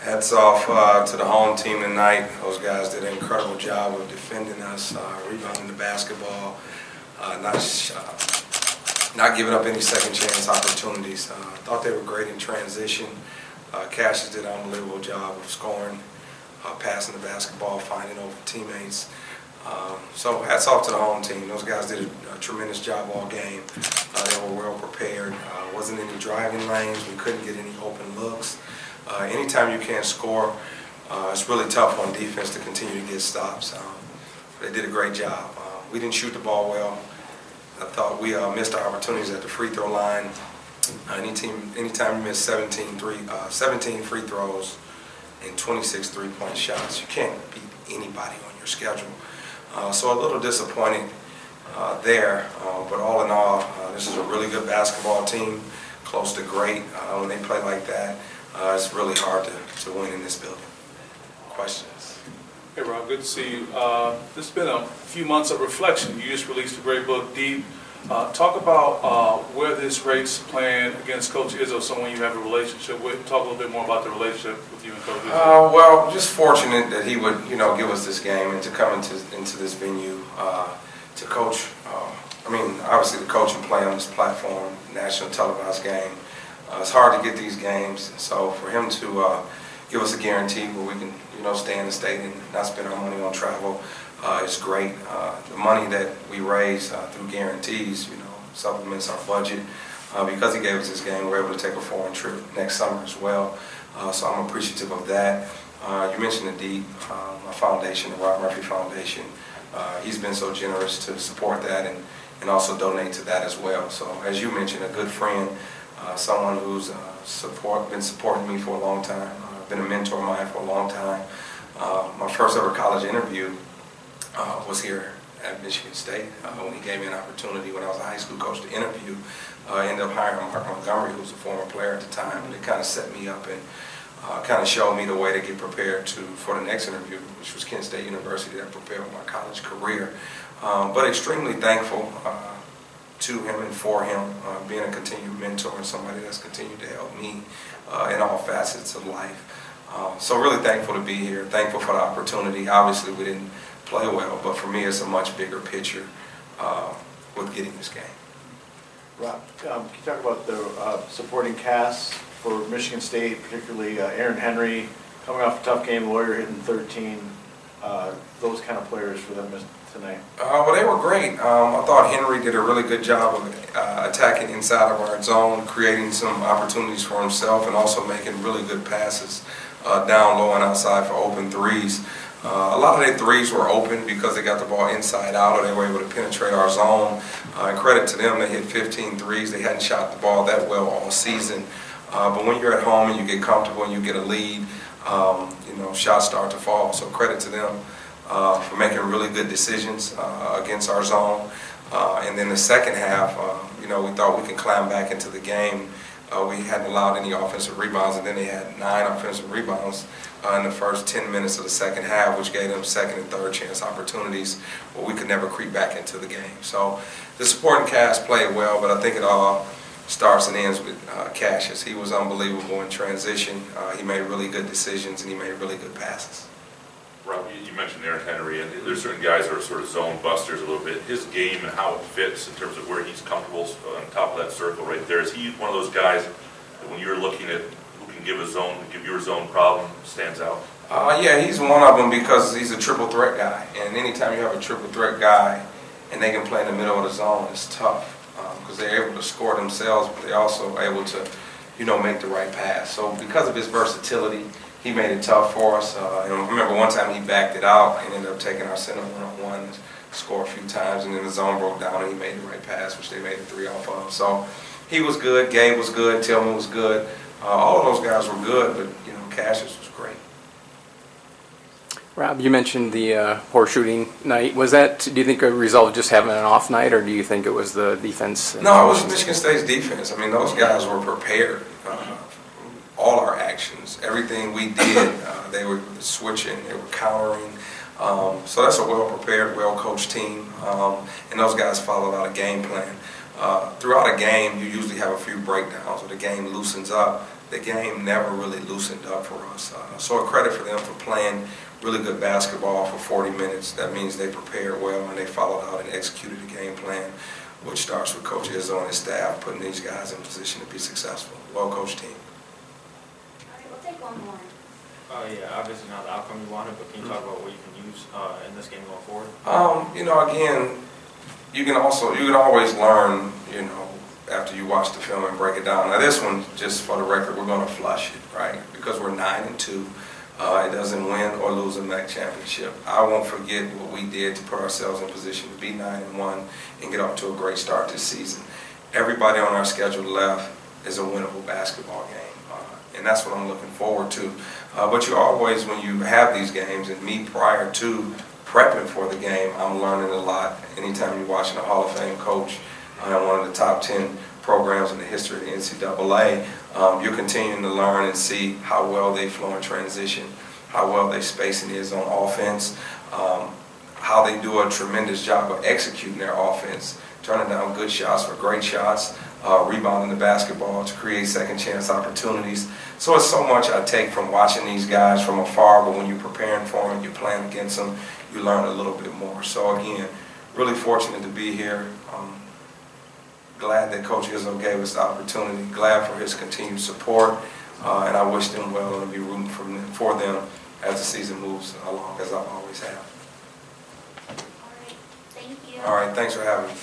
Hats off to the home team tonight. Those guys did an incredible job of defending us, rebounding the basketball, not giving up any second chance opportunities. Thought they were great in transition. Cassius did an unbelievable job of scoring, passing the basketball, finding open teammates. So hats off to the home team. Those guys did a tremendous job all game. They were well prepared. Wasn't any driving lanes. We couldn't get any open looks. Anytime you can't score, it's really tough on defense to continue to get stops. They did a great job. We didn't shoot the ball well. I thought we missed our opportunities at the free throw line. Anytime you miss 17 free throws and 26 three-point shots, you can't beat anybody on your schedule. So a little disappointed there, but all in all, this is a really good basketball team, close to great. When they play like that, it's really hard to win in this building. Questions? Hey Rob, good to see you. This has been a few months of reflection. You just released a great book, Deep. Talk about where this rates playing against Coach Izzo, someone you have a relationship with. Talk a little bit more about the relationship with you and Coach Izzo. Well, just fortunate that he would, give us this game and to come into this venue to coach. Obviously the coach and play on this platform, national televised game. It's hard to get these games, so for him to give us a guarantee where we can, stay in the state and not spend our money on travel, it's great. The money that we raise through guarantees, supplements our budget. Because he gave us this game, we're able to take a foreign trip next summer as well. So I'm appreciative of that. You mentioned the Deep, my foundation, the Rob Murphy Foundation. He's been so generous to support that and also donate to that as well. So as you mentioned, a good friend, someone who's been supporting me for a long time, been a mentor of mine for a long time. My first ever college interview was here at Michigan State when he gave me an opportunity when I was a high school coach to interview. Ended up hiring Mark Montgomery, who was a former player at the time, and it kind of set me up and kind of showed me the way to get prepared for the next interview, which was Kent State University, that prepared for my college career. But extremely thankful to him and for him, being a continued mentor and somebody that's continued to help me in all facets of life. So really thankful to be here, thankful for the opportunity. Obviously we didn't play well, but for me it's a much bigger picture with getting this game. Rob, can you talk about the supporting cast for Michigan State, particularly Aaron Henry, coming off a tough game, Lawyer hitting 13, those kind of players for them tonight? Well, they were great. I thought Henry did a really good job of attacking inside of our zone, creating some opportunities for himself, and also making really good passes down low and outside for open threes. A lot of their threes were open because they got the ball inside out, or they were able to penetrate our zone. And credit to them, they hit 15 threes. They hadn't shot the ball that well all season. But when you're at home and you get comfortable and you get a lead, shots start to fall. So credit to them for making really good decisions against our zone. And then the second half, we thought we could climb back into the game. We hadn't allowed any offensive rebounds, and then they had 9 offensive rebounds in the first 10 minutes of the second half, which gave them second and third chance opportunities where we could never creep back into the game. So the supporting cast played well, but I think it all starts and ends with Cassius. He was unbelievable in transition. He made really good decisions, and he made really good passes. Rob, you mentioned Aaron Henry, and there's certain guys that are sort of zone busters a little bit. His game and how it fits in terms of where he's comfortable on top of that circle right there. Is he one of those guys that when you're looking at who can give your zone problem, stands out? Yeah, he's one of them because he's a triple threat guy. And anytime you have a triple threat guy and they can play in the middle of the zone, it's tough because they're able to score themselves, but they're also able to, make the right pass. So because of his versatility, he made it tough for us. And I remember one time he backed it out and ended up taking our center one-on-one, scored a few times, and then the zone broke down and he made the right pass, which they made the 3 off of. So he was good, Gabe was good, Tillman was good. All of those guys were good, but Cassius was great. Rob, you mentioned the poor shooting night. Was that, do you think, a result of just having an off night, or do you think it was the defense? No, it was Michigan State's defense. Those guys were prepared. All our actions, everything we did, they were switching, they were countering. So that's a well-prepared, well-coached team, and those guys followed out a game plan. Throughout a game, you usually have a few breakdowns, or the game loosens up, the game never really loosened up for us. So a credit for them for playing really good basketball for 40 minutes. That means they prepared well and they followed out and executed the game plan, which starts with Coach Izzo and his staff putting these guys in position to be successful. Well-coached team. All right, we'll take one more. Yeah, obviously not the outcome you wanted, but can you talk about what you can use in this game going forward? You know, again, you can always learn, you know, after you watch the film and break it down. Now this one, just for the record, we're going to flush it, right? Because we're 9-2. It doesn't win or lose a MAC championship. I won't forget what we did to put ourselves in position to be 9-1 and get off to a great start this season. Everybody on our schedule left is a winnable basketball game. And that's what I'm looking forward to. But you always, when you have these games, and me prior to prepping for the game, I'm learning a lot. Anytime you're watching a Hall of Fame coach, one of the top 10 programs in the history of the NCAA, you're continuing to learn and see how well they flow in transition, how well their spacing is on offense, how they do a tremendous job of executing their offense, turning down good shots for great shots, rebounding the basketball to create second chance opportunities. So it's so much I take from watching these guys from afar, but when you're preparing for them and you're playing against them, you learn a little bit more. So again, really fortunate to be here. Glad that Coach Izzo gave us the opportunity, glad for his continued support, and I wish them well and I'll be rooting for them as the season moves along, as I always have. All right, thank you. All right, thanks for having me.